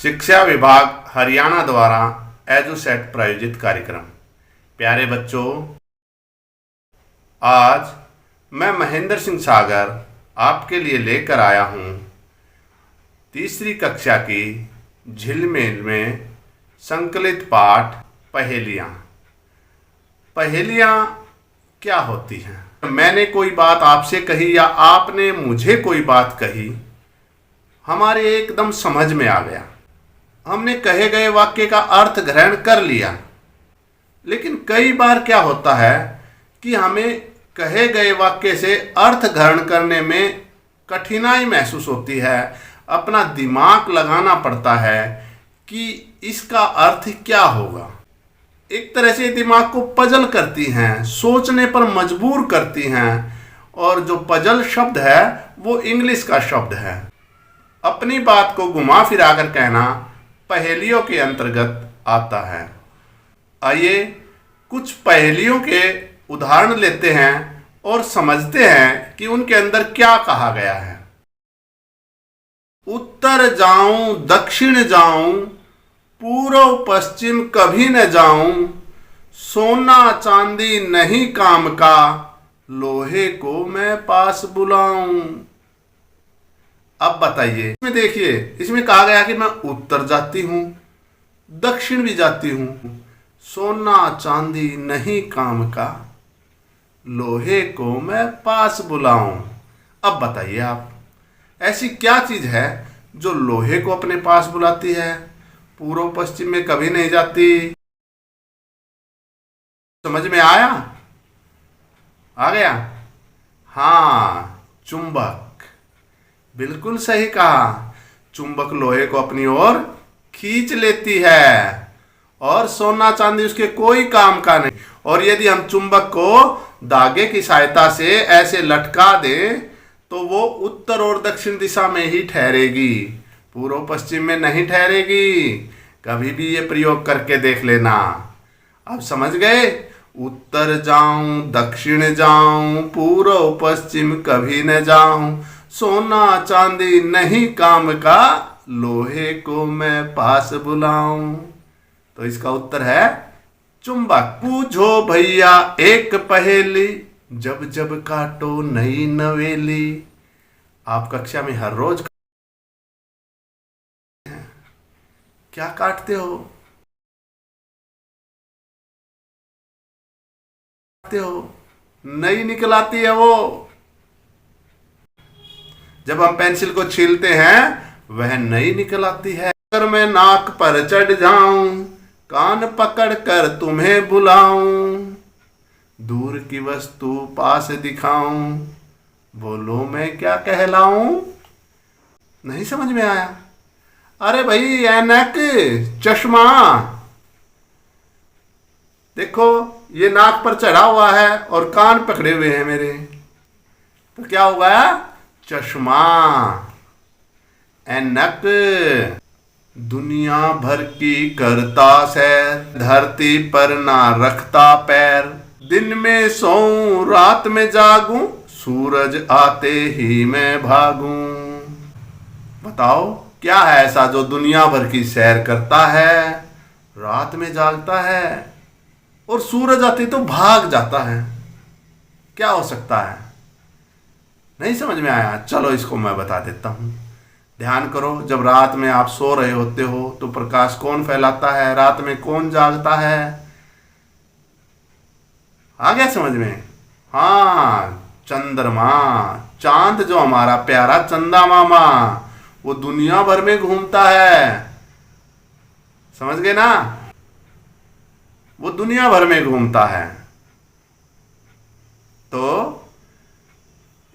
शिक्षा विभाग हरियाणा द्वारा एजुसेट प्रायोजित कार्यक्रम। प्यारे बच्चों, आज मैं महेंद्र सिंह सागर आपके लिए लेकर आया हूँ तीसरी कक्षा की झिलमिल में संकलित पाठ पहेलियाँ। पहेलियाँ क्या होती हैं? मैंने कोई बात आपसे कही या आपने मुझे कोई बात कही, हमारे एकदम समझ में आ गया, हमने कहे गए वाक्य का अर्थ ग्रहण कर लिया। लेकिन कई बार क्या होता है कि हमें कहे गए वाक्य से अर्थ ग्रहण करने में कठिनाई महसूस होती है, अपना दिमाग लगाना पड़ता है कि इसका अर्थ क्या होगा। एक तरह से दिमाग को पजल करती हैं, सोचने पर मजबूर करती हैं। और जो पजल शब्द है वो इंग्लिश का शब्द है। अपनी बात को घुमा फिरा कर कहना पहेलियों के अंतर्गत आता है। आइए कुछ पहेलियों के उदाहरण लेते हैं और समझते हैं कि उनके अंदर क्या कहा गया है। उत्तर जाऊं दक्षिण जाऊं, पूर्व पश्चिम कभी न जाऊं, सोना चांदी नहीं काम का, लोहे को मैं पास बुलाऊं। अब बताइए, इसमें देखिए, इसमें कहा गया कि मैं उत्तर जाती हूं, दक्षिण भी जाती हूं, सोना चांदी नहीं काम का, लोहे को मैं पास बुलाऊं। अब बताइए आप, ऐसी क्या चीज है जो लोहे को अपने पास बुलाती है, पूर्व पश्चिम में कभी नहीं जाती? समझ में आया? आ गया? हाँ, चुंबक। बिल्कुल सही कहा। चुंबक लोहे को अपनी ओर खींच लेती है और सोना चांदी उसके कोई काम का नहीं। और यदि हम चुंबक को धागे की सहायता से ऐसे लटका दें तो वो उत्तर और दक्षिण दिशा में ही ठहरेगी, पूर्व पश्चिम में नहीं ठहरेगी। कभी भी ये प्रयोग करके देख लेना। अब समझ गए? उत्तर जाऊं दक्षिण जाऊं, पूर्व पश्चिम कभी न जाऊं, सोना चांदी नहीं काम का, लोहे को मैं पास बुलाऊं। तो इसका उत्तर है चुंबक। पूछो भैया एक पहेली, जब जब काटो नई नवेली। आप कक्षा में हर रोज क्या काटते हो? नई निकल आती है वो। जब हम पेंसिल को छीलते हैं वह नई निकल आती है। अगर मैं नाक पर चढ़ जाऊं, कान पकड़ कर तुम्हें बुलाऊं, दूर की वस्तु पास दिखाऊं, बोलो मैं क्या कहलाऊं? नहीं समझ में आया? अरे भाई, ऐनक, चश्मा। देखो, ये नाक पर चढ़ा हुआ है और कान पकड़े हुए हैं मेरे, तो क्या होगा? चश्मा। ऐनक। दुनिया भर की करता सैर, धरती पर ना रखता पैर, दिन में सोऊं रात में जागूं, सूरज आते ही मैं भागूं। बताओ, क्या है ऐसा जो दुनिया भर की सैर करता है, रात में जागता है और सूरज आते तो भाग जाता है? क्या हो सकता है? नहीं समझ में आया? चलो इसको मैं बता देता हूं। ध्यान करो, जब रात में आप सो रहे होते हो तो प्रकाश कौन फैलाता है, रात में कौन जागता है? आ गया समझ में? हाँ, चंद्रमा। चांद, जो हमारा प्यारा चंदा मामा, वो दुनिया भर में घूमता है। समझ गए ना? वो दुनिया भर में घूमता है। तो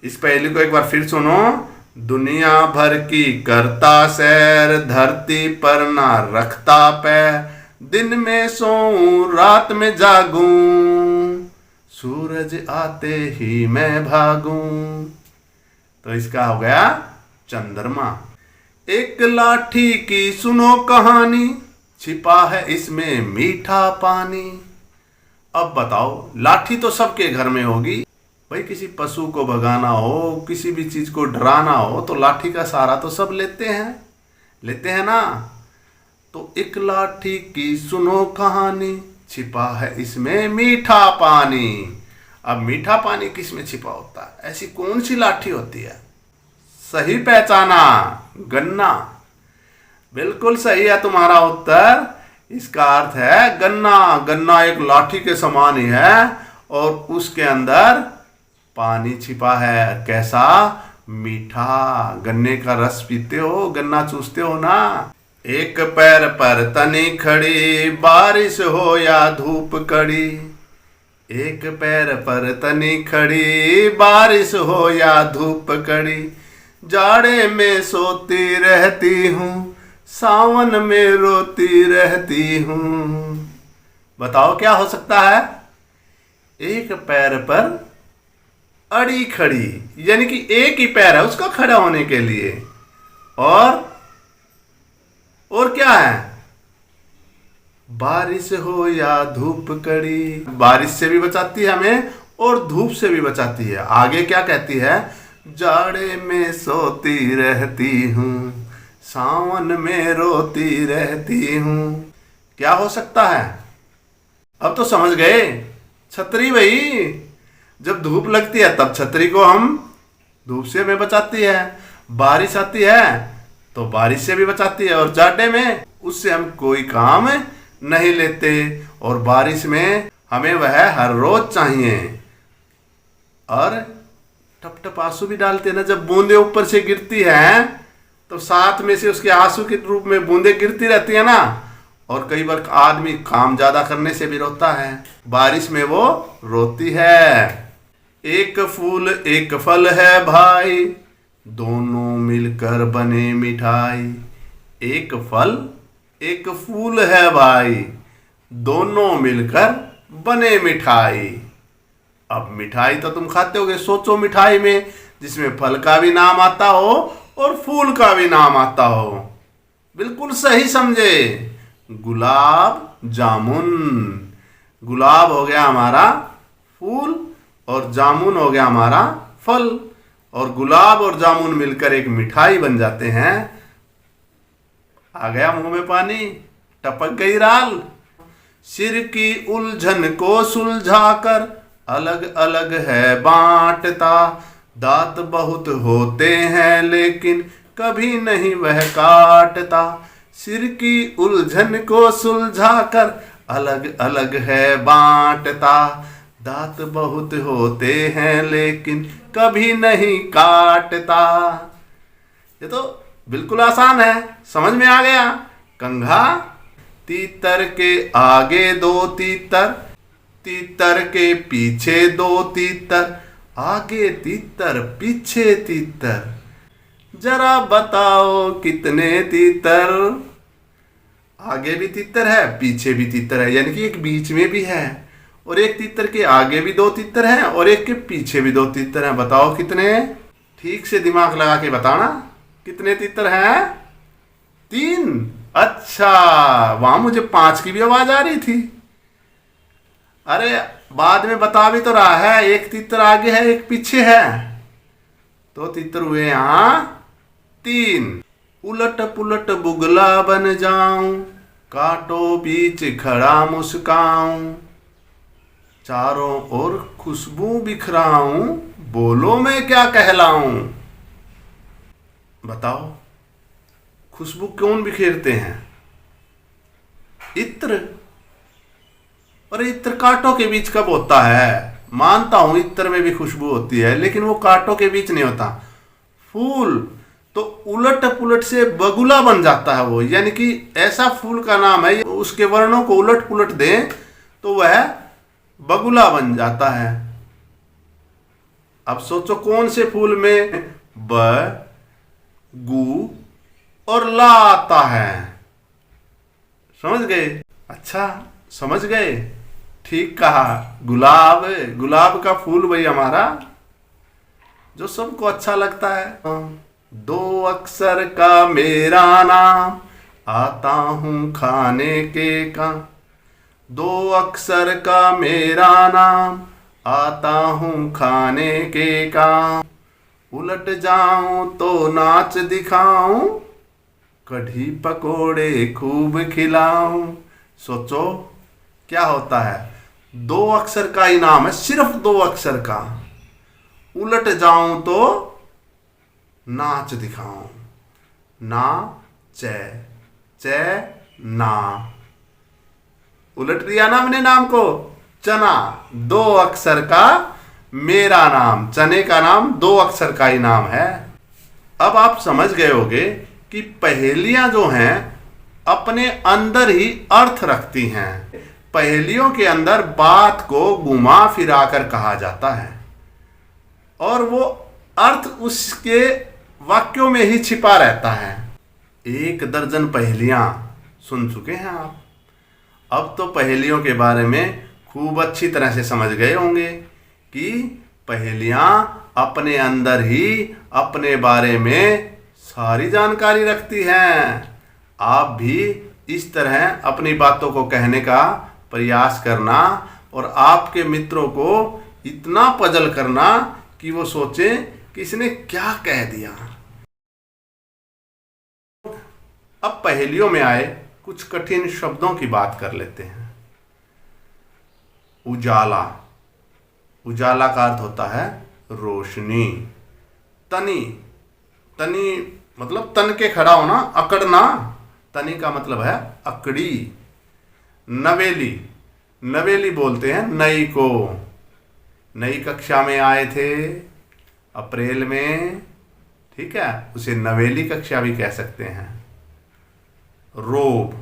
इस पहेली को एक बार फिर सुनो। दुनिया भर की करता सैर, धरती पर ना रखता पैर, दिन में सोऊं रात में जागूं, सूरज आते ही मैं भागूं। तो इसका हो गया चंद्रमा। एक लाठी की सुनो कहानी, छिपा है इसमें मीठा पानी। अब बताओ, लाठी तो सबके घर में होगी भाई। किसी पशु को भगाना हो, किसी भी चीज को डराना हो तो लाठी का सहारा तो सब लेते हैं ना। तो एक लाठी की सुनो कहानी, छिपा है इसमें मीठा पानी। अब मीठा पानी किस में छिपा होता है? ऐसी कौन सी लाठी होती है? सही पहचाना, गन्ना। बिल्कुल सही है तुम्हारा उत्तर। इसका अर्थ है गन्ना। गन्ना एक लाठी के समान ही है और उसके अंदर पानी छिपा है। कैसा? मीठा। गन्ने का रस पीते हो, गन्ना चूसते हो ना। एक पैर पर तनी खड़ी, बारिश हो या धूप कड़ी। एक पैर पर तनी खड़ी, बारिश हो या धूप कड़ी। जाड़े में सोती रहती हूँ, सावन में रोती रहती हूँ। बताओ क्या हो सकता है? एक पैर पर अड़ी खड़ी, यानी कि एक ही पैर है उसका खड़ा होने के लिए। और क्या है? बारिश हो या धूप कड़ी। बारिश से भी बचाती है हमें और धूप से भी बचाती है। आगे क्या कहती है? जाड़े में सोती रहती हूँ, सावन में रोती रहती हूँ। क्या हो सकता है? अब तो समझ गए। छतरी भाई। जब धूप लगती है तब छतरी को हम धूप से हमें बचाती है। बारिश आती है तो बारिश से भी बचाती है। और जाड़े में उससे हम कोई काम नहीं लेते। और बारिश में हमें वह हर रोज चाहिए। और टप टप आंसू भी डालते हैं ना। जब बूंदे ऊपर से गिरती है तो साथ में से उसके आंसू के रूप में बूंदे गिरती रहती है ना। और कई बार आदमी काम ज्यादा करने से भी रोता है। बारिश में वो रोती है। एक फूल एक फल है भाई, दोनों मिलकर बने मिठाई। एक फल एक फूल है भाई, दोनों मिलकर बने मिठाई। अब मिठाई तो तुम खाते होगे। सोचो मिठाई में जिसमें फल का भी नाम आता हो और फूल का भी नाम आता हो। बिल्कुल सही समझे। गुलाब जामुन। गुलाब हो गया हमारा फूल और जामुन हो गया हमारा फल। और गुलाब और जामुन मिलकर एक मिठाई बन जाते हैं। आ गया मुंह में पानी, टपक गई राल। सिर की उलझन को सुलझाकर अलग अलग है बांटता। दांत बहुत होते हैं लेकिन कभी नहीं वह काटता। सिर की उलझन को सुलझाकर अलग अलग है बांटता। दांत बहुत होते हैं लेकिन कभी नहीं काटता। ये तो बिल्कुल आसान है, समझ में आ गया। कंघा। तीतर के आगे दो तीतर, तीतर के पीछे दो तीतर। आगे तीतर पीछे तीतर, जरा बताओ कितने तीतर। आगे भी तीतर है पीछे भी तीतर है, यानी कि एक बीच में भी है। और एक तीतर के आगे भी दो तीतर हैं और एक के पीछे भी दो तीतर हैं। बताओ कितने? ठीक से दिमाग लगा के बताना। कितने तीतर हैं? 3। अच्छा, वहां मुझे 5 की भी आवाज आ रही थी। अरे बाद में बता भी तो रहा है। एक तीतर आगे है एक पीछे है, तो तीतर हुए यहां 3। उलट पुलट बुगला बन जाऊं, कांटों बीच खड़ा मुस्काऊं। चारों ओर खुशबू बिखराऊं, बोलो मैं क्या कहलाऊं। बताओ खुशबू कौन बिखेरते हैं? इत्र। और इत्र कांटों के बीच कब होता है? मानता हूं इत्र में भी खुशबू होती है, लेकिन वो कांटों के बीच नहीं होता। फूल तो उलट पुलट से बगुला बन जाता है वो, यानी कि ऐसा फूल का नाम है उसके वर्णों को उलट पुलट दें तो वह बगुला बन जाता है। अब सोचो कौन से फूल में ब गु और ला आता है? समझ गए? अच्छा समझ गए, ठीक कहा। गुलाब। गुलाब का फूल वही हमारा जो सबको अच्छा लगता है। 2 अक्षर का मेरा नाम, आता हूं खाने के काम। 2 अक्षर का मेरा नाम, आता हूं खाने के काम। उलट जाऊं तो नाच दिखाऊं, कढ़ी पकोड़े खूब खिलाऊं। सोचो क्या होता है, 2 अक्षर का इनाम है, सिर्फ 2 अक्षर का। उलट जाऊं तो नाच दिखाऊं, ना चे ना। उलट दिया ना अपने नाम को, चना, 2 अक्षर का मेरा नाम, चने का नाम 2 अक्षर का ही नाम है। अब आप समझ गए होंगे कि पहेलियां जो हैं अपने अंदर ही अर्थ रखती हैं। पहेलियों के अंदर बात को घुमा फिरा कर कहा जाता है और वो अर्थ उसके वाक्यों में ही छिपा रहता है। 1 दर्जन पहेलियां सुन चुके हैं आप। अब तो पहेलियों के बारे में खूब अच्छी तरह से समझ गए होंगे कि पहेलियां अपने अंदर ही अपने बारे में सारी जानकारी रखती हैं। आप भी इस तरह अपनी बातों को कहने का प्रयास करना और आपके मित्रों को इतना पजल करना कि वो सोचें कि इसने क्या कह दिया। अब पहेलियों में आए कुछ कठिन शब्दों की बात कर लेते हैं। उजाला, उजाला का अर्थ होता है रोशनी। तनी, तनी मतलब तन के खड़ा होना, अकड़ना। तनी का मतलब है अकड़ी। नवेली, नवेली बोलते हैं नई को। नई कक्षा में आए थे अप्रैल में, ठीक है, उसे नवेली कक्षा भी कह सकते हैं। रोब,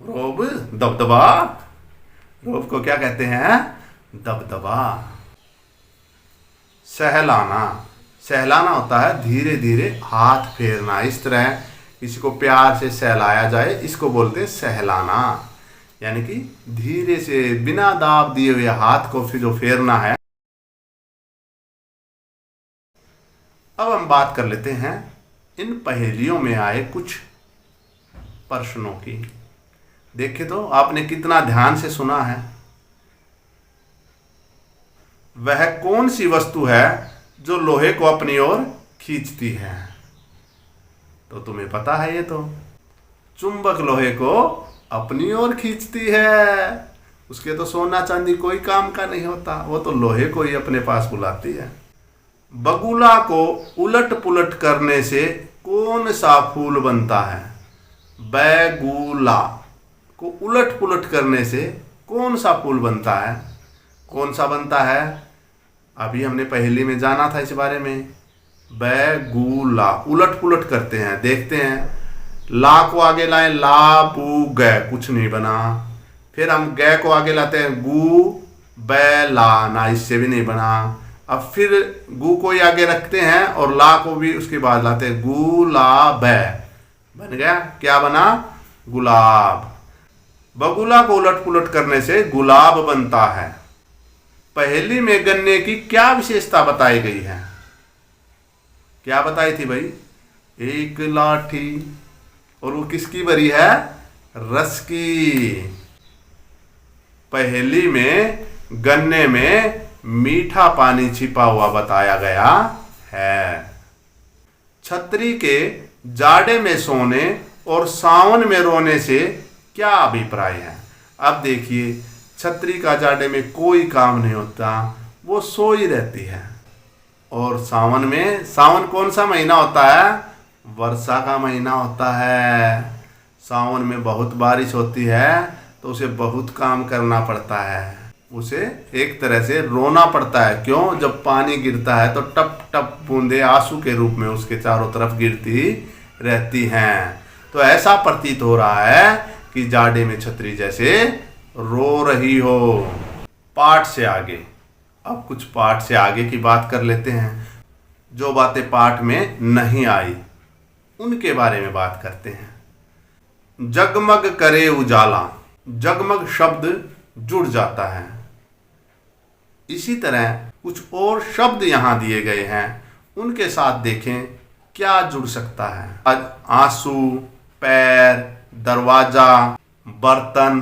रोब दबदबा। रोब को क्या कहते हैं? दबदबा। सहलाना, सहलाना होता है धीरे धीरे हाथ फेरना। इस तरह किसी को प्यार से सहलाया जाए, इसको बोलते हैं सहलाना। यानी कि धीरे से बिना दाब दिए हुए हाथ को फिर जो फेरना है। अब हम बात कर लेते हैं इन पहेलियों में आए कुछ प्रश्नों की। देखिए तो आपने कितना ध्यान से सुना है। वह कौन सी वस्तु है जो लोहे को अपनी ओर खींचती है? तो तुम्हें पता है ये तो, चुंबक लोहे को अपनी ओर खींचती है। उसके तो सोना चांदी कोई काम का नहीं होता, वो तो लोहे को ही अपने पास बुलाती है। बगुला को उलट पुलट करने से कौन सा फूल बनता है? बैगुला को उलट पुलट करने से कौन सा फूल बनता है? कौन सा बनता है? अभी हमने पहेली में जाना था इस बारे में। बैगुला उलट पुलट करते हैं, देखते हैं। ला को आगे लाए, ला बू गै, कुछ नहीं बना। फिर हम गै को आगे लाते हैं, गु बै ला, ना, इससे भी नहीं बना। अब फिर गु को ही आगे रखते हैं और ला को भी उसके बाद लाते हैं, गु ला बै, बन गया। क्या बना? गुलाब। बगुला को उलट पुलट करने से गुलाब बनता है। पहेली में गन्ने की क्या विशेषता बताई गई है? क्या बताई थी भाई? एक लाठी, और वो किसकी बरी है? रस की। पहेली में गन्ने में मीठा पानी छिपा हुआ बताया गया है। छतरी के जाड़े में सोने और सावन में रोने से क्या अभिप्राय है? अब देखिए, छतरी का जाड़े में कोई काम नहीं होता, वो सो ही रहती है। और सावन में, सावन कौन सा महीना होता है? वर्षा का महीना होता है। सावन में बहुत बारिश होती है तो उसे बहुत काम करना पड़ता है। उसे एक तरह से रोना पड़ता है। क्यों? जब पानी गिरता है तो टप टप बूंदे आंसू के रूप में उसके चारों तरफ गिरती रहती हैं। तो ऐसा प्रतीत हो रहा है कि जाड़े में छतरी जैसे रो रही हो। पाठ से आगे, अब कुछ पाठ से आगे की बात कर लेते हैं। जो बातें पाठ में नहीं आई उनके बारे में बात करते हैं। जगमग करे उजाला, जगमग शब्द जुड़ जाता है। इसी तरह कुछ और शब्द यहां दिए गए हैं, उनके साथ देखें क्या जुड़ सकता है। आंसू, पैर, दरवाजा, बर्तन,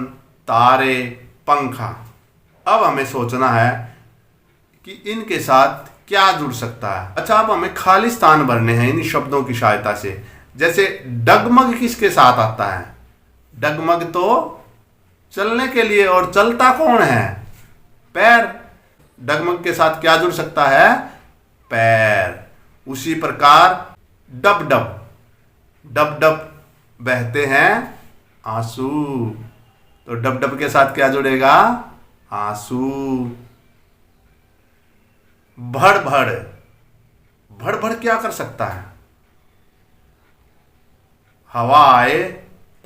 तारे, पंखा। अब हमें सोचना है कि इनके साथ क्या जुड़ सकता है। अच्छा, अब हमें खाली स्थान भरने हैं इन शब्दों की सहायता से। जैसे डगमग किसके साथ आता है? डगमग तो चलने के लिए, और चलता कौन है? पैर। डगमग के साथ क्या जुड़ सकता है? पैर। उसी प्रकार डब डब, डब डब बहते हैं आंसू, तो डब डब के साथ क्या जुड़ेगा? आंसू। भड़ भड़, भड़ भड़ क्या कर सकता है? हवा आए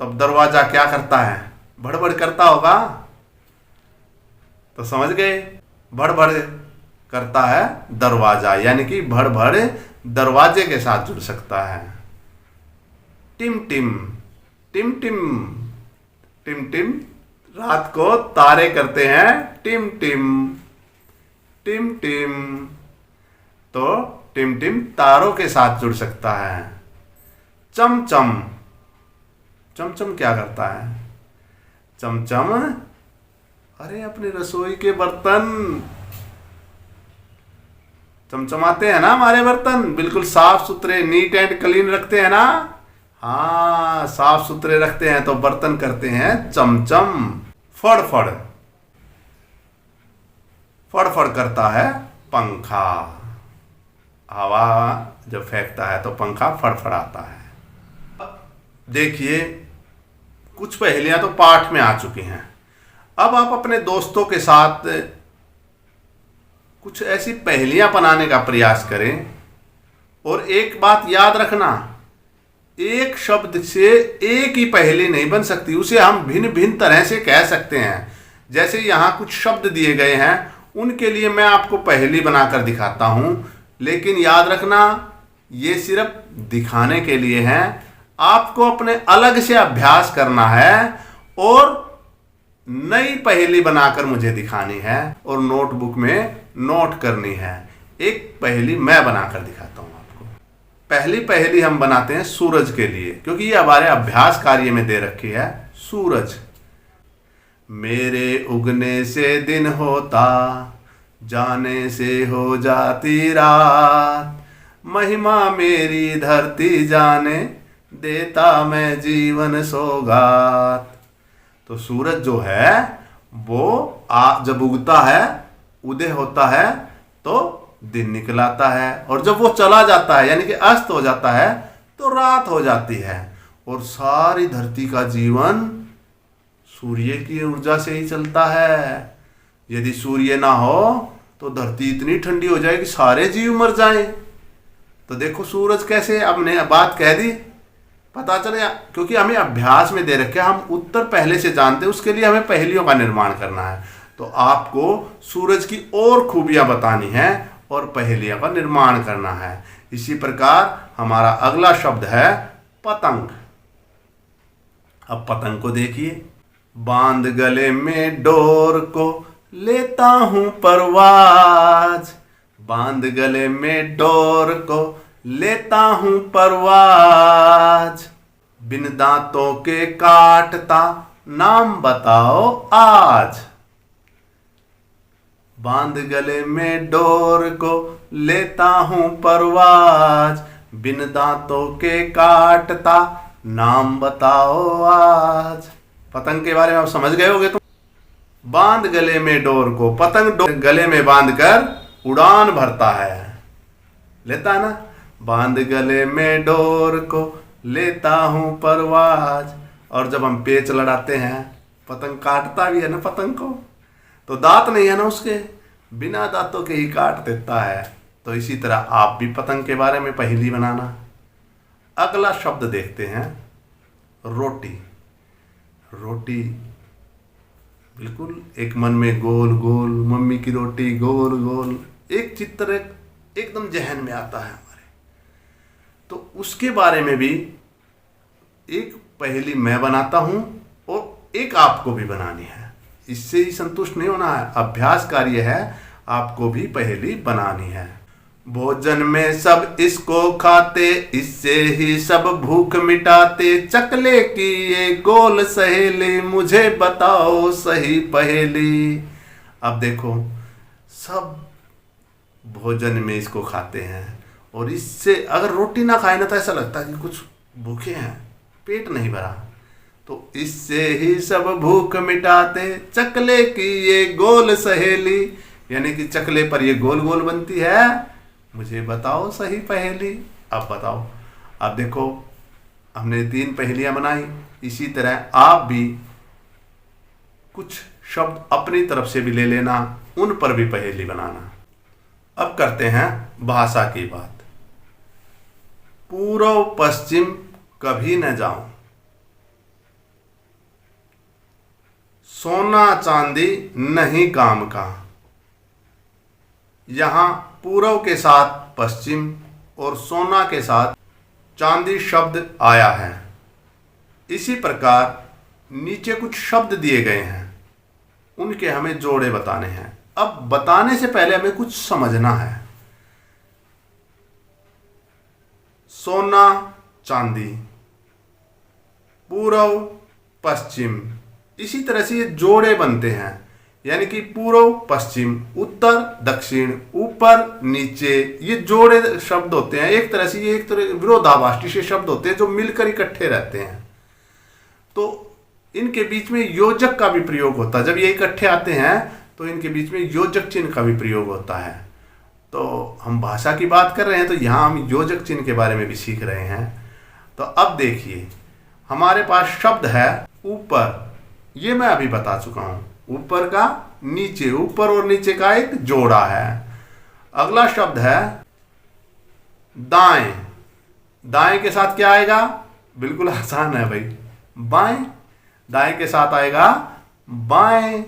तब दरवाजा क्या करता है? भड़ भड़ करता होगा, तो समझ गए, भड़ भड़ करता है दरवाजा, यानी कि भड़ भड़ दरवाजे के साथ जुड़ सकता है। टिम टिम, टिम टिम, टिम टिम रात को तारे करते हैं टिम टिम, टिम टिम, तो टिम टिम तारों के साथ जुड़ सकता है। चमचम, चमचम क्या करता है? चमचम, अरे अपनी रसोई के बर्तन चमचमाते हैं ना, हमारे बर्तन बिल्कुल साफ सुथरे, नीट एंड क्लीन रखते हैं ना। हाँ, साफ सुथरे रखते हैं तो बर्तन करते हैं चमचम। फड़ फड़, फड़ फड़ करता है पंखा, हवा जब फेंकता है तो पंखा फड़फड़ाता है। देखिए, कुछ पहेलियां तो पाठ में आ चुकी हैं। अब आप अपने दोस्तों के साथ कुछ ऐसी पहेलियां बनाने का प्रयास करें, और एक बात याद रखना, एक शब्द से एक ही पहेली नहीं बन सकती, उसे हम भिन्न भिन्न तरह से कह सकते हैं। जैसे यहाँ कुछ शब्द दिए गए हैं, उनके लिए मैं आपको पहेली बनाकर दिखाता हूँ, लेकिन याद रखना ये सिर्फ दिखाने के लिए हैं। आपको अपने अलग से अभ्यास करना है और नई पहेली बनाकर मुझे दिखानी है और नोटबुक में नोट करनी है। एक पहेली मैं बनाकर दिखाता हूं आपको। पहली पहेली हम बनाते हैं सूरज के लिए, क्योंकि ये हमारे अभ्यास कार्य में दे रखी है। सूरज, मेरे उगने से दिन होता, जाने से हो जाती रात, महिमा मेरी धरती जाने, देता मैं जीवन सौगात। तो सूरज जो है वो जब उगता है, उदय होता है तो दिन निकल आता है, और जब वो चला जाता है यानी कि अस्त हो जाता है तो रात हो जाती है। और सारी धरती का जीवन सूर्य की ऊर्जा से ही चलता है। यदि सूर्य ना हो तो धरती इतनी ठंडी हो जाएगी सारे जीव मर जाएं। तो देखो सूरज कैसे, अब ने बात कह दी, पता चले, क्योंकि हमें अभ्यास में दे रखे, हम उत्तर पहले से जानते हैं, उसके लिए हमें पहेलियों का निर्माण करना है। तो आपको सूरज की और खूबियां बतानी है और पहेलियों का निर्माण करना है। इसी प्रकार हमारा अगला शब्द है पतंग। अब पतंग को देखिए, बांध गले में डोर को लेता हूं परवाज, बांध गले में डोर को लेता हूं परवाज, बिन दांतों के काटता, नाम बताओ आज। बांध गले में डोर को लेता हूं परवाज, बिन दांतों के काटता, नाम बताओ आज। पतंग के बारे में आप समझ गए होगे। तो बांध गले में डोर को, पतंग गले में बांधकर उड़ान भरता है, लेता है ना। बांध गले में डोर को लेता हूं परवाज, और जब हम पेच लड़ाते हैं, पतंग काटता भी है ना पतंग को, तो दांत नहीं है ना उसके, बिना दांतों के ही काट देता है। तो इसी तरह आप भी पतंग के बारे में पहेली बनाना। अगला शब्द देखते हैं, रोटी। रोटी बिल्कुल एक मन में गोल गोल, मम्मी की रोटी गोल गोल, एक चित्र एकदम जहन में आता है हमारे। तो उसके बारे में भी एक पहेली मैं बनाता हूं और एक आपको भी बनानी है। इससे ही संतुष्ट नहीं होना है, अभ्यास कार्य है, आपको भी पहेली बनानी है। भोजन में सब इसको खाते, इससे ही सब भूख मिटाते, चकले की ये गोल सहेली, मुझे बताओ सही पहेली। अब देखो, सब भोजन में इसको खाते हैं, और इससे अगर रोटी ना खाए ना तो ऐसा लगता है कि कुछ भूखे हैं, पेट नहीं भरा, तो इससे ही सब भूख मिटाते चकले की ये गोल सहेली, यानी कि चकले पर ये गोल गोल बनती है, मुझे बताओ सही पहेली। अब बताओ, अब देखो हमने 3 पहेलियां बनाई, इसी तरह आप भी कुछ शब्द अपनी तरफ से भी ले लेना, उन पर भी पहेली बनाना। अब करते हैं भाषा की बात। पूर्व पश्चिम कभी न जाऊं, सोना चांदी नहीं काम का। यहां पूर्व के साथ पश्चिम और सोना के साथ चांदी शब्द आया है। इसी प्रकार नीचे कुछ शब्द दिए गए हैं, उनके हमें जोड़े बताने हैं। अब बताने से पहले हमें कुछ समझना है। सोना चांदी, पूर्व पश्चिम, इसी तरह से ये जोड़े बनते हैं, यानी कि पूर्व पश्चिम, उत्तर दक्षिण, ऊपर नीचे, ये जोड़े शब्द होते हैं। एक तरह से ये एक तरह विरोधाभासी से शब्द होते हैं जो मिलकर इकट्ठे रहते हैं। तो इनके बीच में योजक का भी प्रयोग होता है। जब ये इकट्ठे आते हैं तो इनके बीच में योजक चिन्ह का भी प्रयोग होता है। तो हम भाषा की बात कर रहे हैं, तो यहाँ हम योजक चिन्ह के बारे में भी सीख रहे हैं। तो अब देखिए, हमारे पास शब्द है ऊपर, ये मैं अभी बता चुका हूँ, ऊपर का नीचे, ऊपर और नीचे का एक जोड़ा है। अगला शब्द है दाएं। दाएं के साथ क्या आएगा? बिल्कुल आसान है भाई, बाएं। दाएं के साथ आएगा बाएं,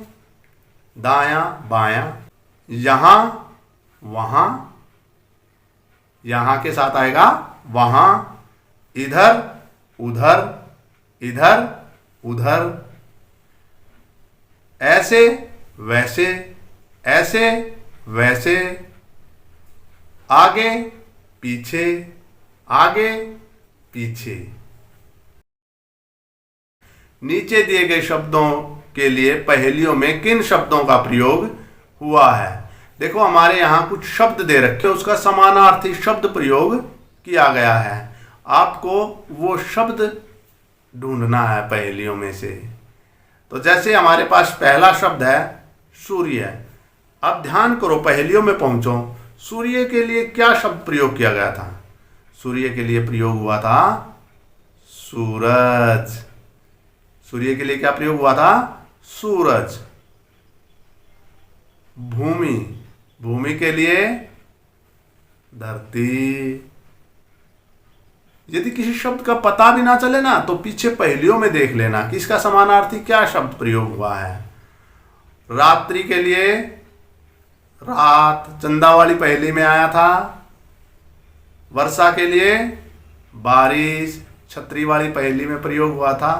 दायां बायां। यहां वहां, यहां के साथ आएगा वहां। इधर उधर, इधर उधर। ऐसे वैसे, ऐसे वैसे। आगे पीछे, आगे पीछे। नीचे दिए गए शब्दों के लिए पहेलियों में किन शब्दों का प्रयोग हुआ है? देखो हमारे यहाँ कुछ शब्द दे रखे, उसका समानार्थी शब्द प्रयोग किया गया है। आपको वो शब्द ढूंढना है पहेलियों में से। तो जैसे हमारे पास पहला शब्द है सूर्य। अब ध्यान करो, पहेलियों में पहुंचो। सूर्य के लिए क्या शब्द प्रयोग किया गया था? सूर्य के लिए प्रयोग हुआ था सूरज। सूर्य के लिए क्या प्रयोग हुआ था? सूरज। भूमि, भूमि के लिए धरती। यदि किसी शब्द का पता भी ना चले ना, तो पीछे पहेलियों में देख लेना कि इसका समानार्थी क्या शब्द प्रयोग हुआ है। रात्रि के लिए रात, चंदा वाली पहेली में आया था। वर्षा के लिए बारिश, छतरी वाली पहेली में प्रयोग हुआ था।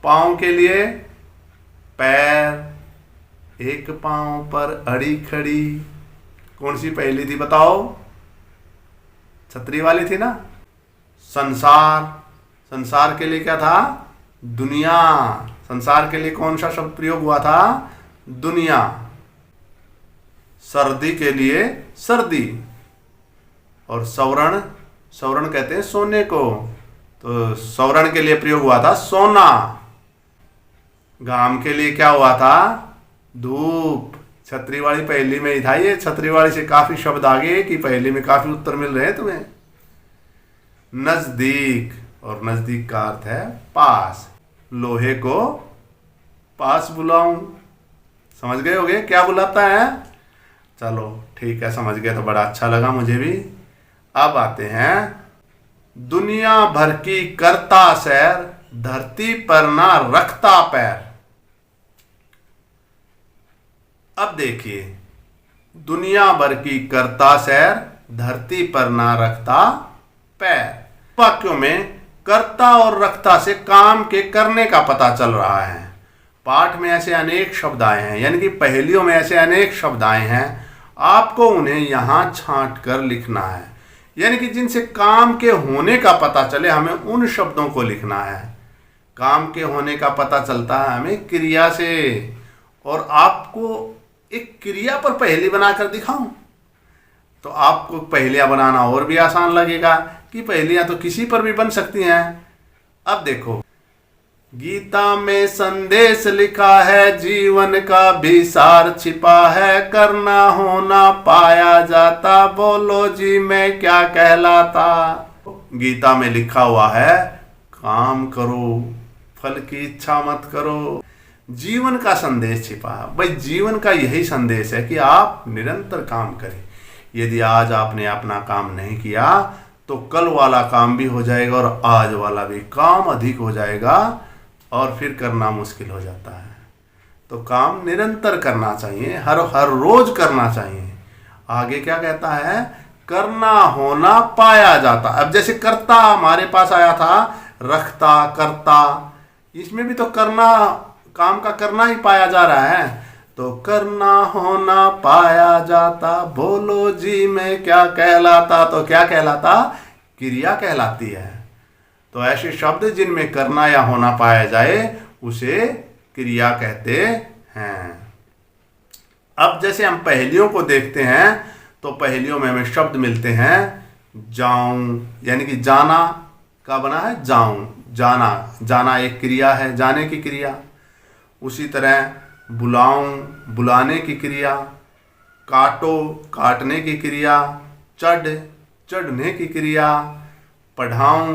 पांव के लिए पैर, एक पांव पर अड़ी खड़ी, कौन सी पहेली थी बताओ? छतरी वाली थी ना। संसार, संसार के लिए क्या था? दुनिया। संसार के लिए कौन सा शब्द प्रयोग हुआ था? दुनिया। सर्दी के लिए सर्दी। और सवरण, सवरण कहते हैं सोने को, तो सवरण के लिए प्रयोग हुआ था सोना। घाम के लिए क्या हुआ था? धूप। छतरी वाली पहेली में ही था ये। छतरी वाली से काफी शब्द आगे की पहेली में काफी उत्तर मिल रहे हैं तुम्हें। नजदीक, और नजदीक का अर्थ है पास। लोहे को पास बुलाऊं, समझ गए होगे क्या बुलाता है? चलो ठीक है, समझ गए तो बड़ा अच्छा लगा मुझे भी। अब आते हैं, दुनिया भर की करता सैर, धरती पर ना रखता पैर। अब देखिए, दुनिया भर की करता सैर, धरती पर ना रखता पैर। वाक्यों में करता और रखता से काम के करने का पता चल रहा है। पाठ में ऐसे अनेक शब्द आए हैं, यानी कि पहेलियों में ऐसे अनेक शब्द आए हैं, आपको उन्हें यहां छांट कर लिखना है। यानी कि जिनसे काम के होने का पता चले, हमें उन शब्दों को लिखना है। काम के होने का पता चलता है हमें क्रिया से। और आपको एक क्रिया पर पहेली बनाकर दिखाऊं तो आपको पहेलियां बनाना और भी आसान लगेगा कि पहेलियां तो किसी पर भी बन सकती हैं। अब देखो, गीता में संदेश लिखा है, जीवन का भी सार छिपा है, करना होना पाया जाता, बोलो जी मैं क्या कहलाता। गीता में लिखा हुआ है, काम करो, फल की इच्छा मत करो। जीवन का संदेश छिपा है। भाई जीवन का यही संदेश है कि आप निरंतर काम करें। यदि आज आपने अपना काम नहीं किया तो कल वाला काम भी हो जाएगा और आज वाला भी काम अधिक हो जाएगा और फिर करना मुश्किल हो जाता है। तो काम निरंतर करना चाहिए, हर हर रोज करना चाहिए। आगे क्या कहता है, करना होना पाया जाता। अब जैसे कर्ता हमारे पास आया था, रखता, करता, इसमें भी तो करना, काम का करना ही पाया जा रहा है। तो करना होना पाया जाता, बोलो जी मैं क्या कहलाता। तो क्या कहलाता, क्रिया कहलाती है। तो ऐसे शब्द जिनमें करना या होना पाया जाए उसे क्रिया कहते हैं। अब जैसे हम पहेलियों को देखते हैं तो पहेलियों में हमें शब्द मिलते हैं, जाऊं, यानी कि जाना का बना है जाऊं, जाना, जाना एक क्रिया है, जाने की क्रिया। उसी तरह बुलाऊं, बुलाने की क्रिया, काटो, काटने की क्रिया, चढ़, चढ़ने की क्रिया, पढ़ाऊं,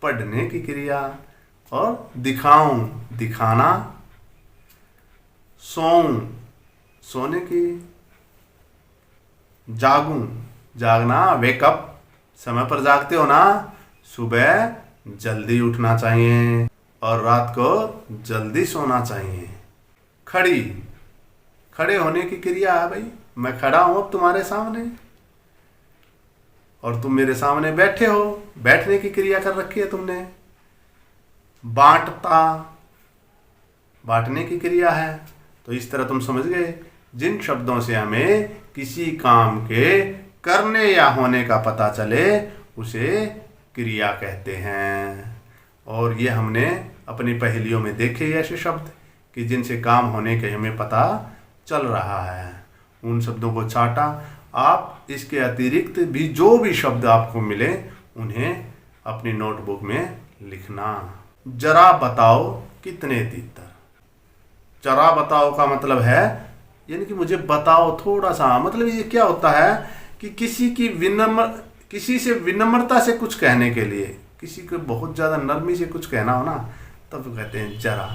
पढ़ने की क्रिया, और दिखाऊं, दिखाना, सोऊं, सोने की, जागूं, जागना, वेकअप, समय पर जागते हो ना, सुबह जल्दी उठना चाहिए और रात को जल्दी सोना चाहिए। खड़ी, खड़े होने की क्रिया है। भाई मैं खड़ा हूं अब तुम्हारे सामने और तुम मेरे सामने बैठे हो, बैठने की क्रिया कर रखी है तुमने। बांटता, बांटने की क्रिया है। तो इस तरह तुम समझ गए, जिन शब्दों से हमें किसी काम के करने या होने का पता चले उसे क्रिया कहते हैं। और ये हमने अपनी पहेलियों में देखे ऐसे शब्द कि जिनसे काम होने के हमें पता चल रहा है, उन शब्दों को छाटा। आप इसके अतिरिक्त भी जो भी शब्द आपको मिले उन्हें अपनी नोटबुक में लिखना। जरा बताओ कितने तीतर। जरा बताओ का मतलब है, यानी कि मुझे बताओ थोड़ा सा। मतलब ये क्या होता है कि किसी से विनम्रता से कुछ कहने के लिए, किसी को बहुत ज़्यादा नरमी से कुछ कहना हो ना, तब तो कहते हैं जरा,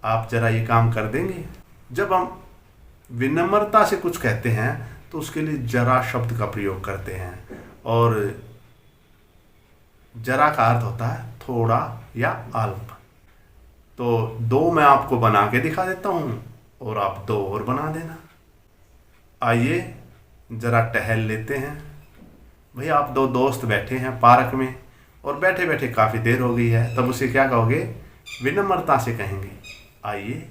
आप जरा ये काम कर देंगे। जब हम विनम्रता से कुछ कहते हैं तो उसके लिए जरा शब्द का प्रयोग करते हैं। और जरा का अर्थ होता है थोड़ा या अल्प। तो दो मैं आपको बना के दिखा देता हूँ और आप दो और बना देना। आइए जरा टहल लेते हैं। भैया आप दो दोस्त बैठे हैं पार्क में और बैठे बैठे काफ़ी देर हो गई है, तब उसे क्या कहोगे, विनम्रता से कहेंगे आइए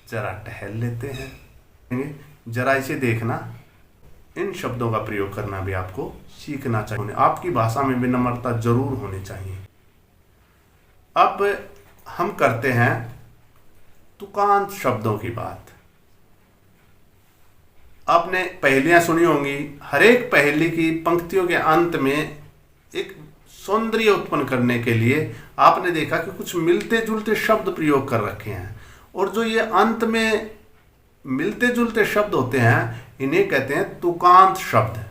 जरा टहल लेते हैं। जरा इसे देखना। इन शब्दों का प्रयोग करना भी आपको सीखना चाहिए। आपकी भाषा में विनम्रता जरूर होनी चाहिए। अब हम करते हैं तुकांत शब्दों की बात। आपने पहेलियां सुनी होंगी। हर एक पहेली की पंक्तियों के अंत में एक सौंदर्य उत्पन्न करने के लिए आपने देखा कि कुछ मिलते जुलते शब्द प्रयोग कर रखे हैं। और जो ये अंत में मिलते जुलते शब्द होते हैं इन्हें कहते हैं तुकांत शब्द,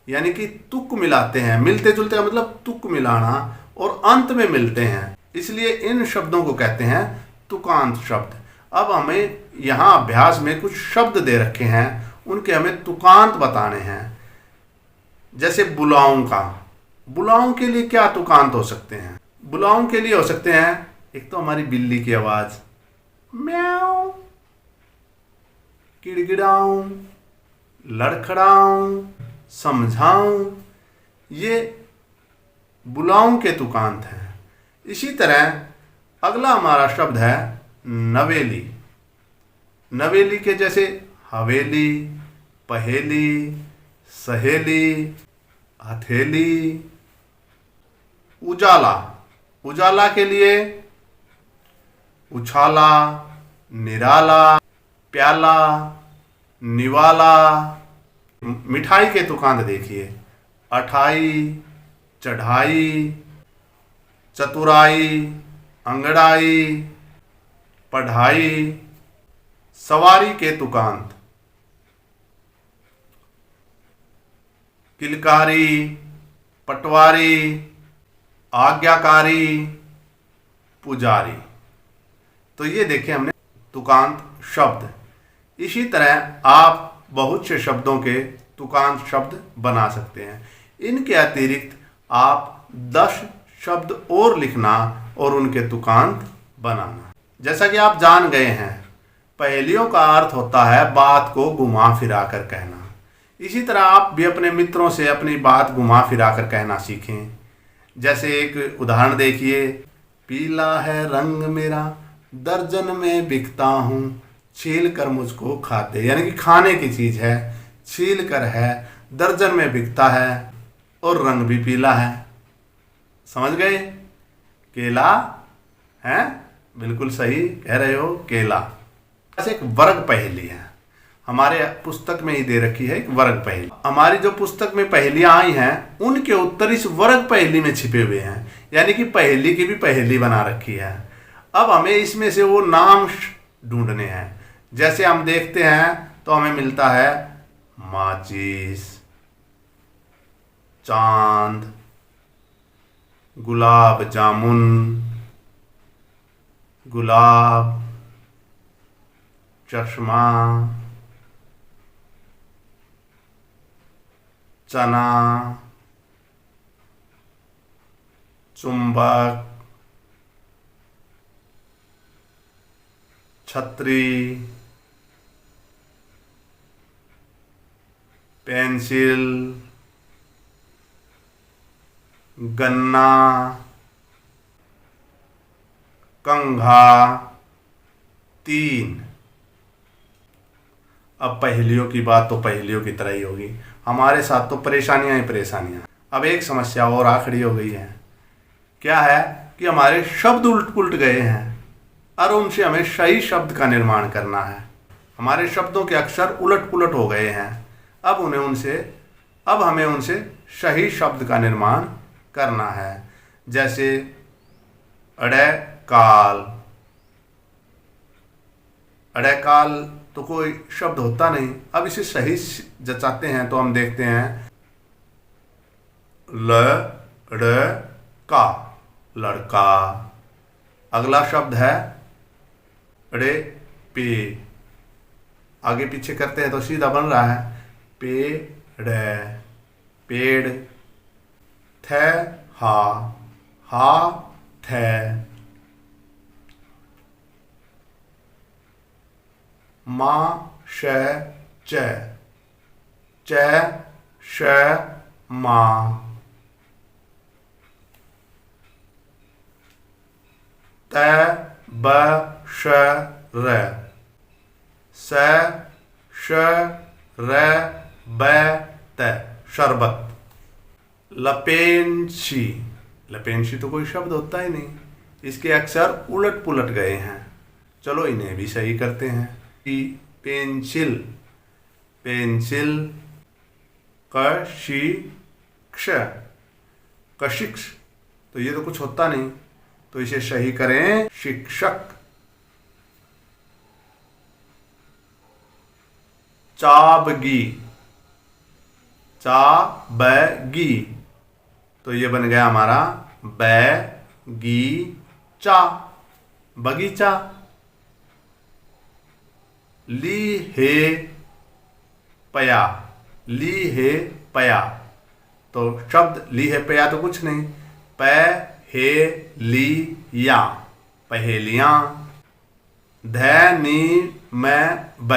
यानी कि तुक मिलाते हैं। मिलते जुलते का मतलब तुक मिलाना, और अंत में मिलते हैं, इसलिए इन शब्दों को कहते हैं तुकांत शब्द। अब हमें यहाँ अभ्यास में कुछ शब्द दे रखे हैं, उनके हमें तुकांत बताने हैं। जैसे बुलाऊं का, बुलाऊं के लिए क्या तुकांत हो सकते हैं? बुलाऊं के लिए हो सकते हैं, एक तो हमारी बिल्ली की आवाज म्याऊं, किड़किड़ाऊं, लड़खड़ाऊं, समझाऊं, ये बुलाऊं के तुकांत हैं। इसी तरह अगला हमारा शब्द है नवेली। नवेली के जैसे हवेली, पहेली, सहेली, हथेली। उजाला, उजाला के लिए उछाला, निराला, प्याला, निवाला। मिठाई के तुकांत देखिए, अठाई, चढ़ाई, चतुराई, अंगड़ाई, पढ़ाई, सवारी के तुकांत, किलकारी, पटवारी, आज्ञाकारी, पुजारी। तो ये देखें हमने तुकांत शब्द। इसी तरह आप बहुत से शब्दों के तुकांत शब्द बना सकते हैं। इनके अतिरिक्त आप 10 शब्द और लिखना और उनके तुकांत बनाना। जैसा कि आप जान गए हैं, पहेलियों का अर्थ होता है बात को घुमा फिरा कर कहना। इसी तरह आप भी अपने मित्रों से अपनी बात घुमा फिरा कर कहना सीखें। जैसे एक उदाहरण देखिए, पीला है रंग मेरा, दर्जन में बिकता हूँ, छील कर मुझको खाते, यानी कि खाने की चीज़ है, छील कर है, दर्जन में बिकता है और रंग भी पीला है। समझ गए? केला है, बिल्कुल सही कह रहे हो, केला। ऐसे एक वर्ग पहेली है, हमारे पुस्तक में ही दे रखी है एक वर्ग पहेली। हमारी जो पुस्तक में पहेलियां आई हैं उनके उत्तर इस वर्ग पहेली में छिपे हुए हैं, यानी कि पहेली की भी पहेली बना रखी है। अब हमें इसमें से वो नाम ढूंढने हैं। जैसे हम देखते हैं तो हमें मिलता है माचिस, चांद, गुलाब जामुन, गुलाब, चश्मा, चना, चुंबक, छतरी, पेंसिल, गन्ना, कंघा, 3। अब पहेलियों की बात तो पहेलियों की तरह ही होगी, हमारे साथ तो परेशानियां ही परेशानियां। अब एक समस्या और आ खड़ी हो गई है। क्या है कि हमारे शब्द उलट पुलट गए हैं और उनसे हमें सही शब्द का निर्माण करना है। हमारे शब्दों के अक्षर उलट पुलट हो गए हैं। अब हमें उनसे सही शब्द का निर्माण करना है। जैसे अड़े काल, अड़े काल तो कोई शब्द होता नहीं। अब इसे सही जचाते हैं तो हम देखते हैं लड़का, लड़का। अगला शब्द है अड़े पे, आगे पीछे करते हैं तो सीधा बन रहा है पेड़, पेड़। थे हा थे, मा च श मा, त ब श र, स श र ब त, शरबत। लपेंशी, लपेंशी तो कोई शब्द होता ही नहीं, इसके अक्षर उलट पुलट गए हैं। चलो इन्हें भी सही करते हैं। Pencil, pencil. कशिक्ष, कशिक्ष तो ये तो कुछ होता नहीं, तो इसे सही करें शिक्षक। चाबगी, चाबगी तो ये बन गया हमारा बगीचा, बगीचा। ली हे पया, ली हे पया तो शब्द ली है पया तो कुछ नहीं, हे ली या, पहेलियां। धनी में ब,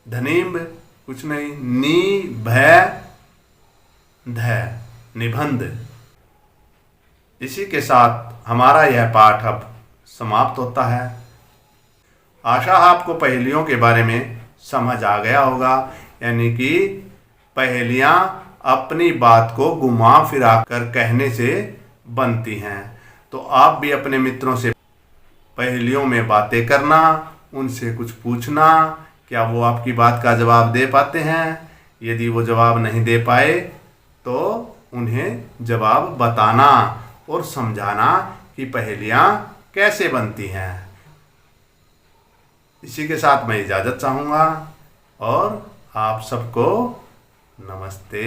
धनीब कुछ नहीं, नी भय ध, निबंध। इसी के साथ हमारा यह पाठ अब समाप्त होता है। आशा आपको पहेलियों के बारे में समझ आ गया होगा, यानी कि पहेलियां अपनी बात को घुमा फिरा कर कहने से बनती हैं। तो आप भी अपने मित्रों से पहेलियों में बातें करना, उनसे कुछ पूछना, क्या वो आपकी बात का जवाब दे पाते हैं। यदि वो जवाब नहीं दे पाए तो उन्हें जवाब बताना और समझाना कि पहेलियाँ कैसे बनती हैं। इसी के साथ मैं इजाज़त चाहूँगा और आप सबको नमस्ते।